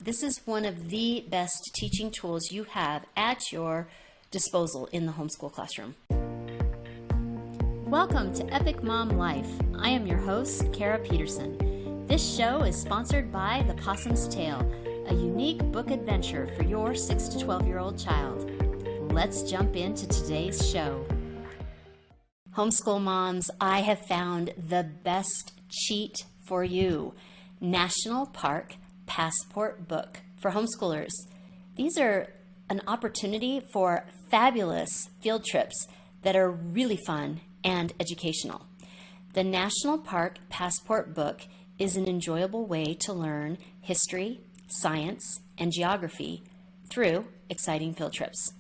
This is one of the best teaching tools you have at your disposal in the homeschool classroom. Welcome to Epic Mom Life. I am your host, Kara Peterson. This show is sponsored by The Possum's Tale, a unique book adventure for your 6 to 12-year-old child. Let's jump into today's show. Homeschool moms, I have found the best cheat for you. National Park Passport Book for homeschoolers. These are an opportunity for fabulous field trips that are really fun and educational. The National Park Passport Book is an enjoyable way to learn history, science, and geography through exciting field trips.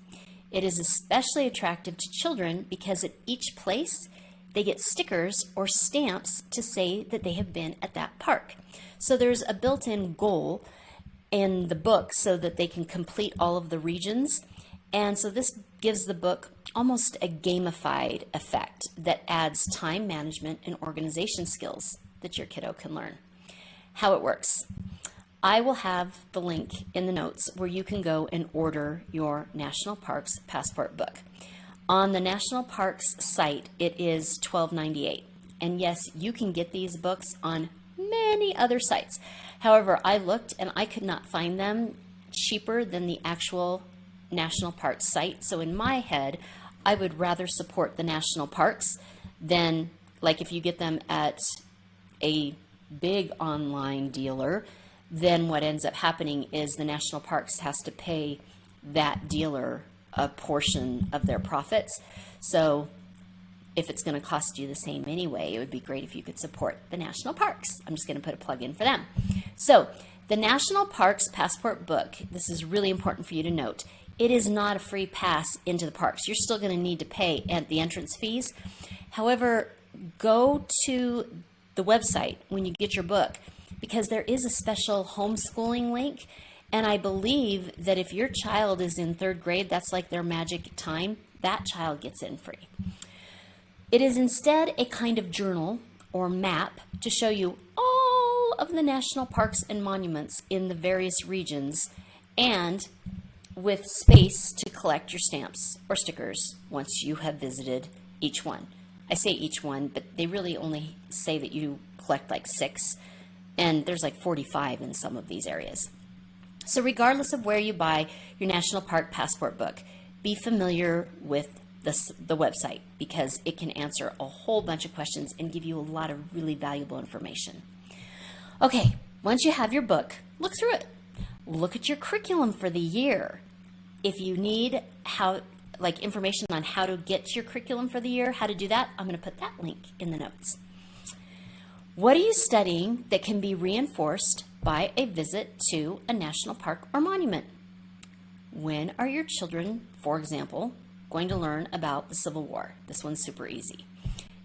It is especially attractive to children because at each place they get stickers or stamps to say that they have been at that park. So there's a built-in goal in the book so that they can complete all of the regions. And so this gives the book almost a gamified effect that adds time management and organization skills that your kiddo can learn. How it works. I will have the link in the notes where you can go and order your National Parks Passport book. On the National Parks site, it is $12.98. And yes, you can get these books on many other sites. However, I looked and I could not find them cheaper than the actual National Parks site. So in my head, I would rather support the National Parks than, like, if you get them at a big online dealer, then what ends up happening is the National Parks has to pay that dealer a portion of their profits. So if it's going to cost you the same anyway, it would be great if you could support the National Parks. I'm just going to put a plug in for them. So the National Parks Passport book, this is really important for you to note, it is not a free pass into the parks. You're still going to need to pay at the entrance fees. However, go to the website when you get your book, because there is a special homeschooling link. And I believe that if your child is in 3rd grade, that's like their magic time, that child gets in free. It is instead a kind of journal or map to show you all of the national parks and monuments in the various regions, and with space to collect your stamps or stickers once you have visited each one. I say each one, but they really only say that you collect like 6, and there's like 45 in some of these areas. So regardless of where you buy your National Park Passport book, be familiar with the website, because it can answer a whole bunch of questions and give you a lot of really valuable information. Okay, once you have your book, look through it. Look at your curriculum for the year. If you need information on how to get your curriculum for the year, how to do that, I'm going to put that link in the notes. What are you studying that can be reinforced by a visit to a national park or monument? When are your children, for example, going to learn about the Civil War? This one's super easy.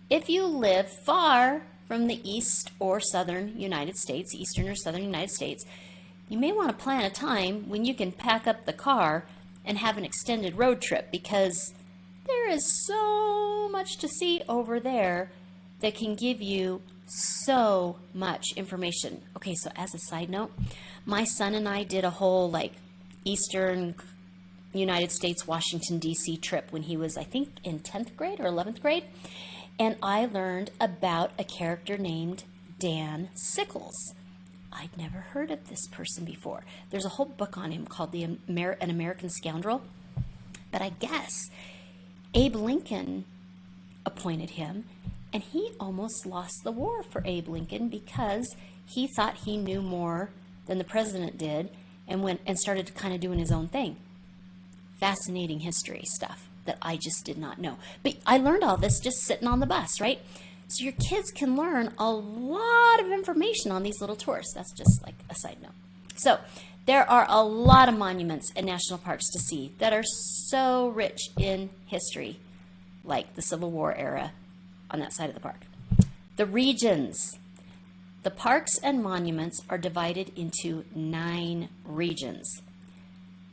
If you live far from the east or southern United States, eastern or southern United States, you may want to plan a time when you can pack up the car and have an extended road trip, because there is so much to see over there that can give you so much information. Okay, so as a side note, my son and I did a whole Eastern United States, Washington, D.C. trip when he was, I think, in 10th grade or 11th grade. And I learned about a character named Dan Sickles. I'd never heard of this person before. There's a whole book on him called An American Scoundrel. But I guess Abe Lincoln appointed him, and he almost lost the war for Abe Lincoln because he thought he knew more than the president did, and went and started kind of doing his own thing. Fascinating history stuff that I just did not know. But I learned all this just sitting on the bus, right? So your kids can learn a lot of information on these little tours. That's just like a side note. So there are a lot of monuments and national parks to see that are so rich in history, like the Civil War era on that side of the park. The regions. The parks and monuments are divided into 9 regions.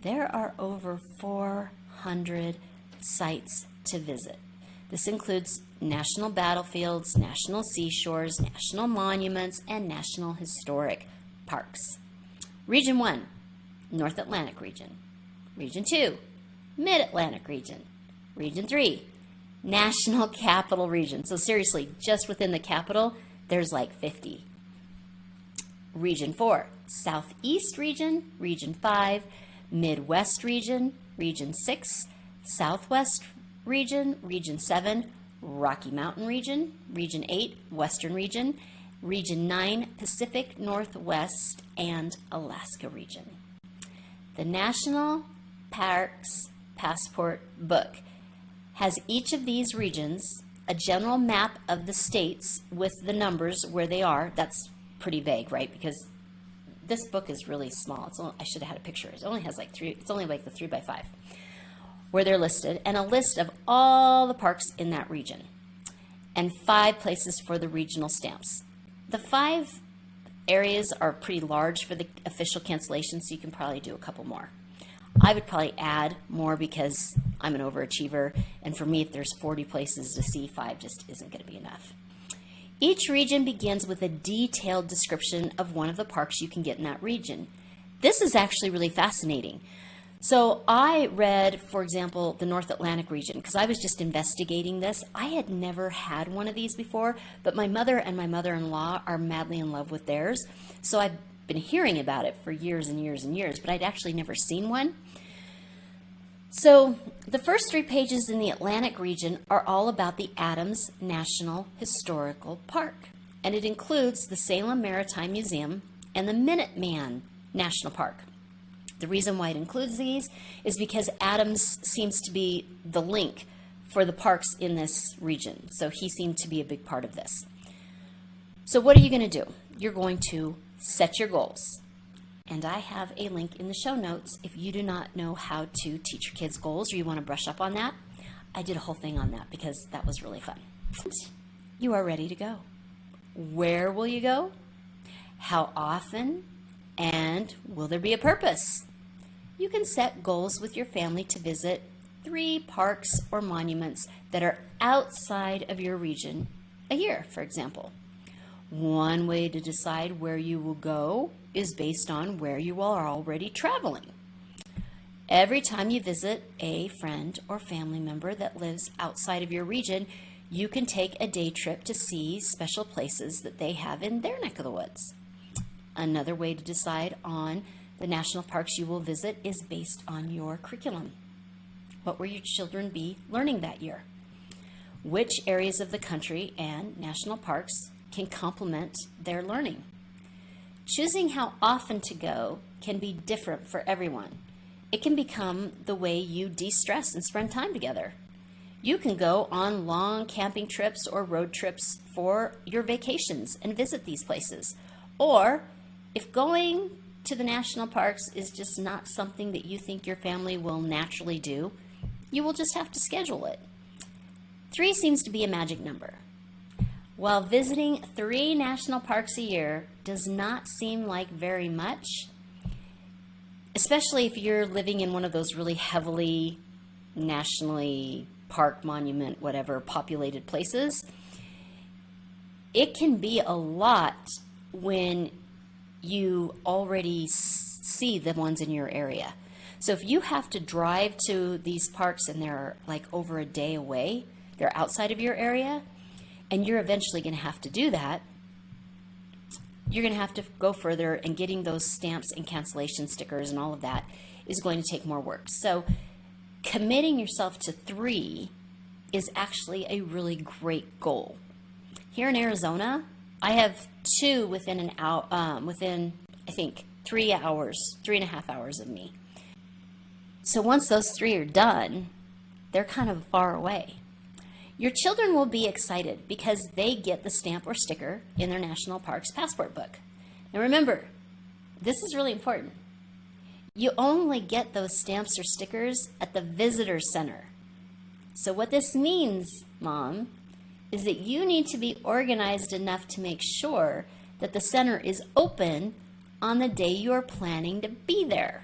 There are over 400 sites to visit. This includes national battlefields, national seashores, national monuments, and national historic parks. Region 1, North Atlantic region. Region 2, Mid-Atlantic region. Region 3, National Capital Region. So seriously, just within the capital, there's like 50. Region 4, Southeast region. Region 5, Midwest region. Region 6, Southwest region. Region 7, Rocky Mountain region. Region 8, Western region. Region 9, Pacific Northwest and Alaska region. The National Parks Passport book has each of these regions, a general map of the states with the numbers where they are. That's pretty vague, right? Because this book is really small. I should have had a picture. It only has like it's only like the 3x5 where they're listed, and a list of all the parks in that region, and 5 places for the regional stamps. The 5 areas are pretty large for the official cancellation, so you can probably do a couple more. I would probably add more because I'm an overachiever, and for me, if there's 40 places to see, 5 just isn't going to be enough. Each region begins with a detailed description of one of the parks you can get in that region. This is actually really fascinating. So I read, for example, the North Atlantic region, because I was just investigating this. I had never had one of these before, but my mother and my mother-in-law are madly in love with theirs. So I've been hearing about it for years and years and years, but I'd actually never seen one. So the first 3 pages in the Atlantic region are all about the Adams National Historical Park, and it includes the Salem Maritime Museum and the Minuteman National Park. The reason why it includes these is because Adams seems to be the link for the parks in this region, so he seemed to be a big part of this. So what are you going to do? You're going to set your goals. And I have a link in the show notes if you do not know how to teach your kids goals or you want to brush up on that. I did a whole thing on that because that was really fun. You are ready to go. Where will you go? How often? And will there be a purpose? You can set goals with your family to visit 3 parks or monuments that are outside of your region a year, for example. One way to decide where you will go is based on where you are already traveling. Every time you visit a friend or family member that lives outside of your region, you can take a day trip to see special places that they have in their neck of the woods. Another way to decide on the national parks you will visit is based on your curriculum. What will your children be learning that year? Which areas of the country and national parks can complement their learning? Choosing how often to go can be different for everyone. It can become the way you de-stress and spend time together. You can go on long camping trips or road trips for your vacations and visit these places. Or if going to the national parks is just not something that you think your family will naturally do, you will just have to schedule it. 3 seems to be a magic number. While visiting 3 national parks a year does not seem like very much, especially if you're living in one of those really heavily nationally park, monument, whatever, populated places, it can be a lot when you already see the ones in your area. So if you have to drive to these parks and they're like over a day away, they're outside of your area, and you're eventually going to have to do that, you're going to have to go further, and getting those stamps and cancellation stickers and all of that is going to take more work. So committing yourself to 3 is actually a really great goal. Here in Arizona, I have 2 within an hour, within I think 3 hours, 3.5 hours of me. So once those 3 are done, they're kind of far away. Your children will be excited because they get the stamp or sticker in their National Parks Passport book. Now remember, this is really important. You only get those stamps or stickers at the visitor center. So what this means, Mom, is that you need to be organized enough to make sure that the center is open on the day you are planning to be there.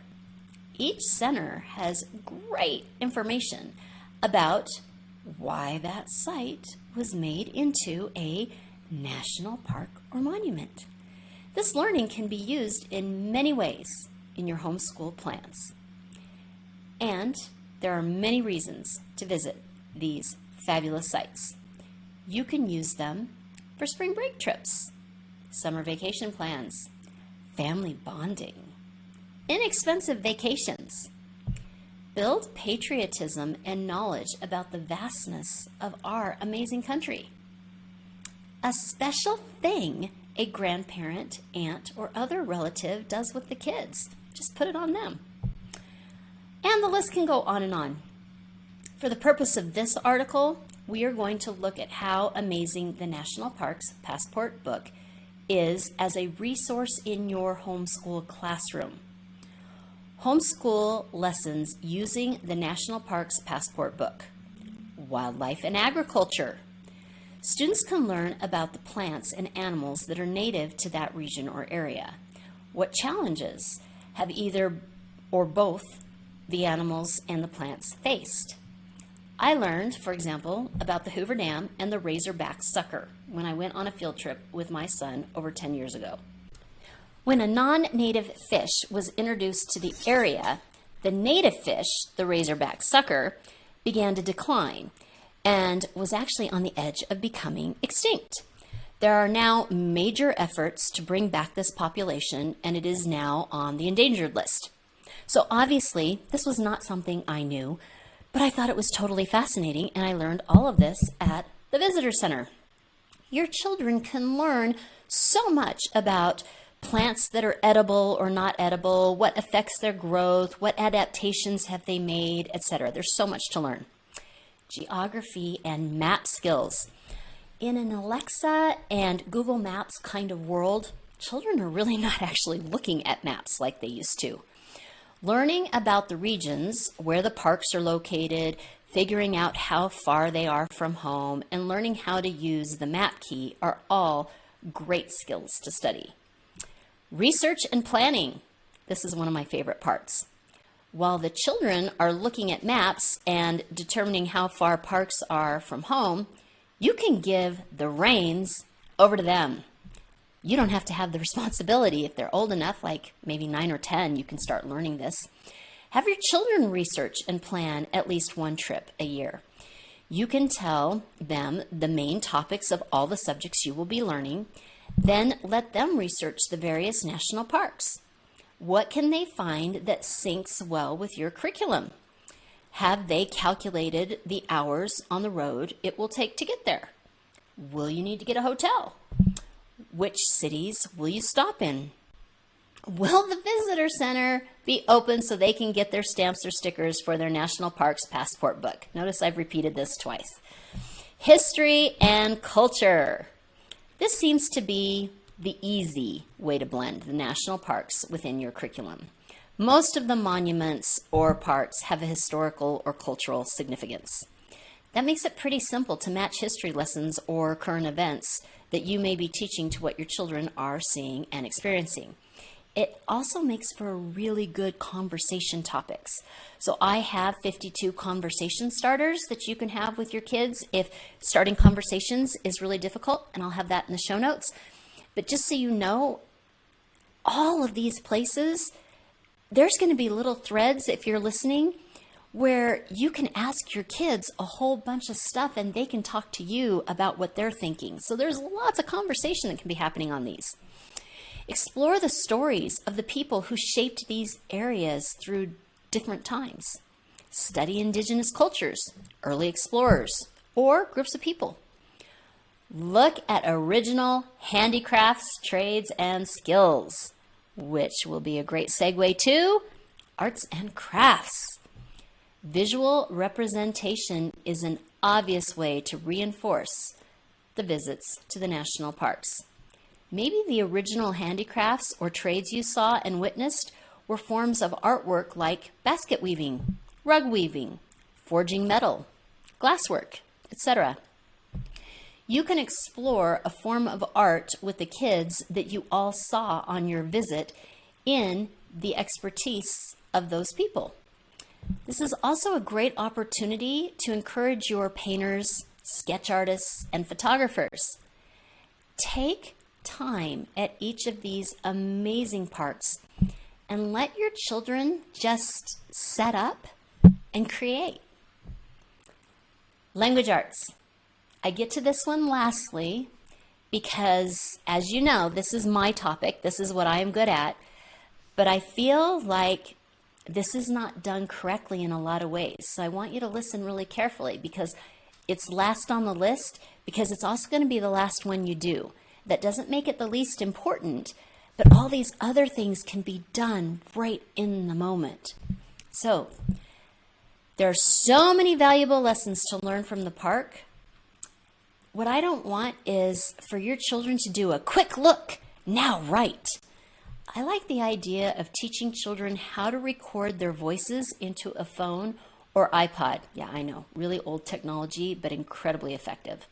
Each center has great information about why that site was made into a national park or monument. This learning can be used in many ways. in your homeschool plans. And there are many reasons to visit these fabulous sites. You can use them for spring break trips, summer vacation plans, family bonding, inexpensive vacations. Build patriotism and knowledge about the vastness of our amazing country. A special thing a grandparent, aunt, or other relative does with the kids. Just put it on them. And the list can go on and on. For the purpose of this article, we are going to look at how amazing the National Parks Passport book is as a resource in your homeschool classroom. Homeschool lessons using the National Parks Passport book. Wildlife and agriculture. Students can learn about the plants and animals that are native to that region or area. What challenges have either or both the animals and the plants faced? I learned, for example, about the Hoover Dam and the razorback sucker when I went on a field trip with my son over 10 years ago. When a non-native fish was introduced to the area, the native fish, the razorback sucker, began to decline and was actually on the edge of becoming extinct. There are now major efforts to bring back this population, and it is now on the endangered list. So obviously, this was not something I knew, but I thought it was totally fascinating, and I learned all of this at the Visitor Center. Your children can learn so much about plants that are edible or not edible, what affects their growth, what adaptations have they made, etc. There's so much to learn. Geography and map skills. In an Alexa and Google Maps kind of world, children are really not actually looking at maps like they used to. Learning about the regions where the parks are located, figuring out how far they are from home, and learning how to use the map key are all great skills to study. Research and planning. This is one of my favorite parts. While the children are looking at maps and determining how far parks are from home, you can give the reins over to them. You don't have to have the responsibility. If they're old enough, like maybe 9 or 10, you can start learning this. Have your children research and plan at least one trip a year. You can tell them the main topics of all the subjects you will be learning, then let them research the various national parks. What can they find that syncs well with your curriculum? Have they calculated the hours on the road it will take to get there? Will you need to get a hotel? Which cities will you stop in? Will the visitor center be open so they can get their stamps or stickers for their National Parks Passport book? Notice I've repeated this twice. History and culture. This seems to be the easy way to blend the national parks within your curriculum. Most of the monuments or parks have a historical or cultural significance. That makes it pretty simple to match history lessons or current events that you may be teaching to what your children are seeing and experiencing. It also makes for really good conversation topics. So I have 52 conversation starters that you can have with your kids if starting conversations is really difficult, and I'll have that in the show notes. But just so you know, all of these places, there's going to be little threads, if you're listening, where you can ask your kids a whole bunch of stuff and they can talk to you about what they're thinking. So there's lots of conversation that can be happening on these. Explore the stories of the people who shaped these areas through different times. Study indigenous cultures, early explorers, or groups of people. Look at original handicrafts, trades, and skills, which will be a great segue to arts and crafts. Visual representation is an obvious way to reinforce the visits to the national parks. Maybe the original handicrafts or trades you saw and witnessed were forms of artwork like basket weaving, rug weaving, forging metal, glasswork, etc. You can explore a form of art with the kids that you all saw on your visit in the expertise of those people. This is also a great opportunity to encourage your painters, sketch artists, and photographers. Take time at each of these amazing parks and let your children just set up and create. Language arts. I get to this one lastly because, as you know, this is my topic. This is what I am good at. But I feel like this is not done correctly in a lot of ways. So I want you to listen really carefully because it's last on the list, because it's also going to be the last one you do. That doesn't make it the least important, but all these other things can be done right in the moment. So there are so many valuable lessons to learn from the park. What I don't want is for your children to do a quick look, now write. I like the idea of teaching children how to record their voices into a phone or iPod. Yeah, I know, really old technology, but incredibly effective.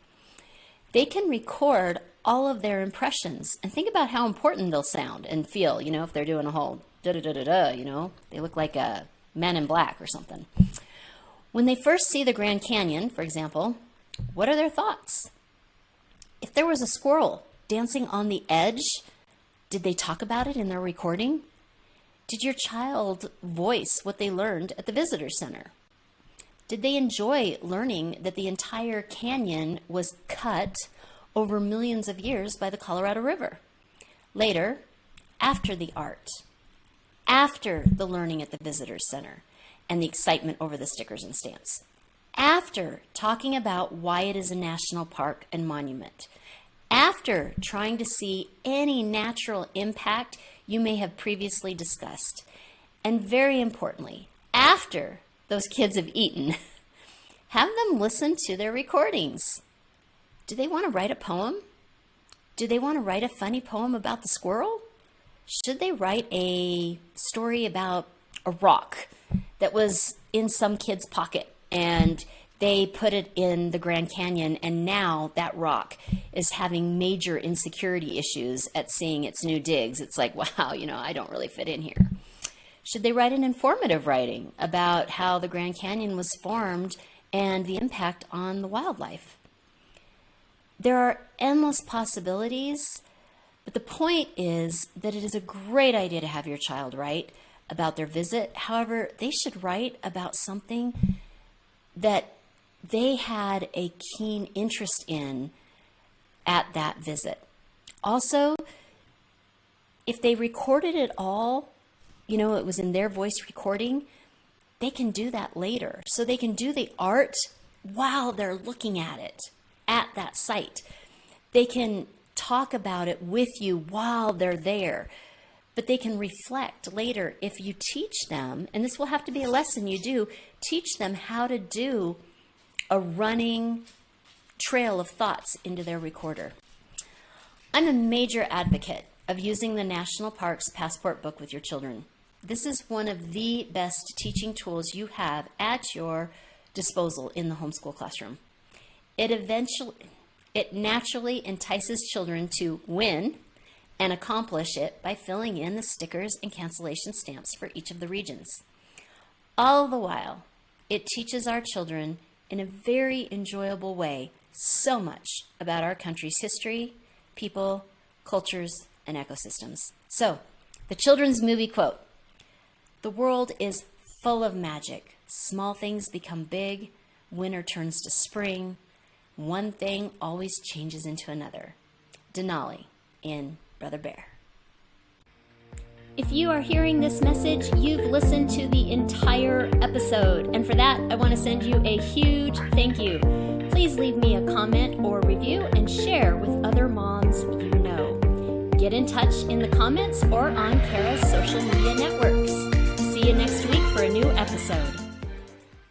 They can record all of their impressions and think about how important they'll sound and feel, if they're doing a whole da-da-da-da-da, they look like a Man in Black or something. When they first see the Grand Canyon, for example, what are their thoughts? If there was a squirrel dancing on the edge, did they talk about it in their recording? Did your child voice what they learned at the visitor center? Did they enjoy learning that the entire canyon was cut over millions of years by the Colorado River? Later, after the art, after the learning at the visitor center and the excitement over the stickers and stamps, after talking about why it is a national park and monument, after trying to see any natural impact you may have previously discussed, and very importantly, after those kids have eaten, have them listen to their recordings. Do they want to write a poem? Do they want to write a funny poem about the squirrel? Should they write a story about a rock that was in some kid's pocket and they put it in the Grand Canyon, and now that rock is having major insecurity issues at seeing its new digs? It's like, wow, I don't really fit in here. Should they write an informative writing about how the Grand Canyon was formed and the impact on the wildlife? There are endless possibilities, but the point is that it is a great idea to have your child write about their visit. However, they should write about something that they had a keen interest in at that visit. Also, if they recorded it all, it was in their voice recording, they can do that later. So they can do the art while they're looking at it at that site. They can talk about it with you while they're there, but they can reflect later if you teach them, and this will have to be a lesson you do, teach them how to do a running trail of thoughts into their recorder. I'm a major advocate of using the National Parks Passport Book with your children. This is one of the best teaching tools you have at your disposal in the homeschool classroom. It naturally entices children to win and accomplish it by filling in the stickers and cancellation stamps for each of the regions. All the while, it teaches our children in a very enjoyable way so much about our country's history, people, cultures, and ecosystems. So, the children's movie quote: "The world is full of magic. Small things become big. Winter turns to spring. One thing always changes into another." Denali in Brother Bear. If you are hearing this message, you've listened to the entire episode, and for that, I want to send you a huge thank you. Please leave me a comment or review and share with other moms you know. Get in touch in the comments or on Kara's